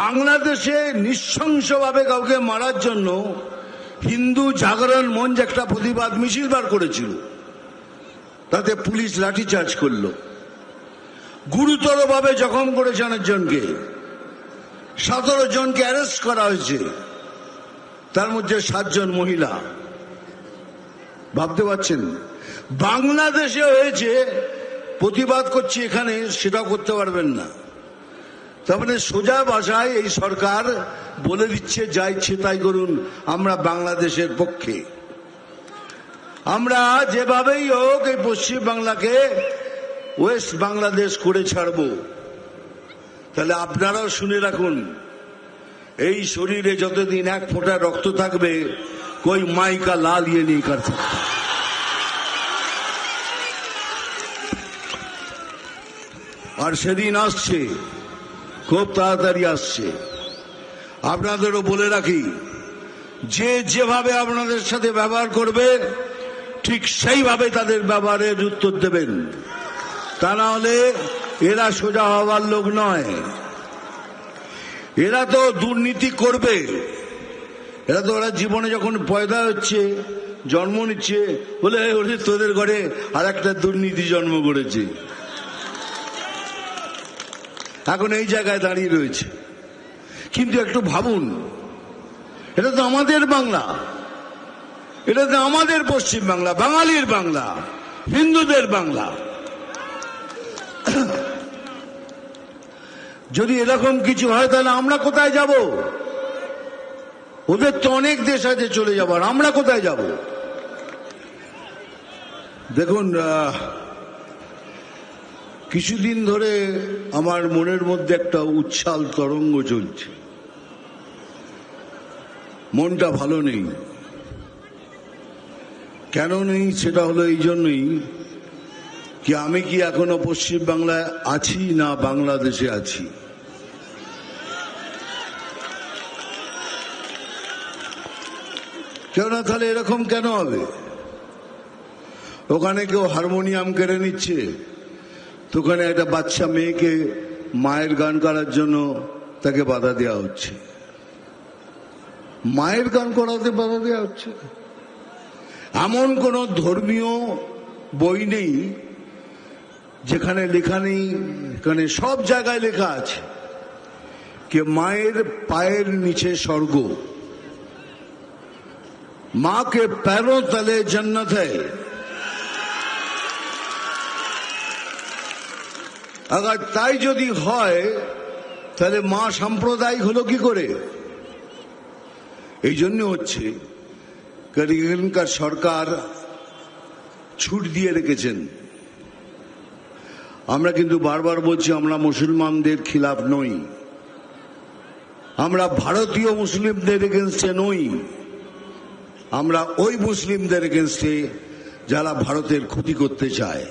বাংলাদেশে নৃশংসভাবে কাউকে মারার জন্য হিন্দু জাগরণ মঞ্চ একটা প্রতিবাদ মিছিল বার করেছিল, তাতে পুলিশ লাঠিচার্জ করলো, গুরুতরভাবে জখম করেছে অনেকজনকে, 17 জনকে অ্যারেস্ট করা হয়েছে, তার মধ্যে 7 জন মহিলা। ভাবতে পারছেন বাংলাদেশে হয়েছে, প্রতিবাদ করছি এখানে সেটাও করতে পারবেন না। তার মানে সোজা ভাষায় এই সরকার বলে দিচ্ছে যা ইচ্ছে তাই করুন, আমরা বাংলাদেশের পক্ষে। আমরা যেভাবেই হোক এই পশ্চিম বাংলাকে ওয়েস্ট বাংলাদেশ করে ছাড়ব। তাহলে আপনারাও শুনে রাখুন, এই শরীরে যতদিন 1 ফোঁটা রক্ত থাকবে कोई माई का लाल ये नहीं कर सकता। আর সেদিন আসছে, খুব তাড়াতাড়ি আসছে। আপনাদেরও বলে রাখি, যে যেভাবে আপনাদের সাথে ব্যবহার করবে ঠিক সেইভাবে তাদের ব্যবহারের উত্তর দেবেন, তা না হলে এরা সোজা হওয়ার লোক নয়। এরা তো দুর্নীতি করবে, এরা তো ওরা জীবনে যখন পয়দা হচ্ছে, জন্ম নিচ্ছে, বলে ওরে তোদের ঘরে আর একটা দুর্নীতি জন্ম করেছে, এখন এই জায়গায় দাঁড়িয়ে রয়েছে। কিন্তু একটু ভাবুন, এটা তো আমাদের বাংলা, এটা তো আমাদের পশ্চিম বাংলা, বাঙালির বাংলা, হিন্দুদের বাংলা। যদি এরকম কিছু হয় তাহলে আমরা কোথায় যাব? ওদের তো অনেক দেশ আছে চলে যাবার, আমরা কোথায় যাব? দেখুন, কিছুদিন ধরে আমার মনের মধ্যে একটা উচ্ছ্বাল তরঙ্গ চলছে, মনটা ভালো নেই। কেন নেই সেটা হলো এই জন্যই কি আমি কি এখনো পশ্চিম বাংলায় আছি না বাংলাদেশে আছি। কেন না, তাহলে এরকম কেন হবে? ওখানে কেউ হারমোনিয়াম কেড়ে নিচ্ছে, তো ওখানে একটা বাচ্চা মেয়েকে মায়ের গান করার জন্য তাকে বাধা দেওয়া হচ্ছে, মায়ের গান করাতে বাধা দেওয়া হচ্ছে। এমন কোন ধর্মীয় বই নেই যেখানে লেখা নেই, এখানে সব জায়গায় লেখা আছে যে মায়ের পায়ের নিচে স্বর্গ, मां के पैरों तले जन्नत है। अगर তাই যদি হয় তাহলে মা সাম্প্রদায়িক হলো কি করে? এই জন্য হচ্ছে এখানকার সরকার ছুট দিয়ে রেখেছেন। আমরা কিন্তু বারবার বলছি আমরা মুসলমানদের খিলাফ নই, আমরা ভারতীয় মুসলিমদের এগেনস্টে নই, আমরা ওই মুসলিমদের এগেনস্টে যারা ভারতের ক্ষতি করতে চায়।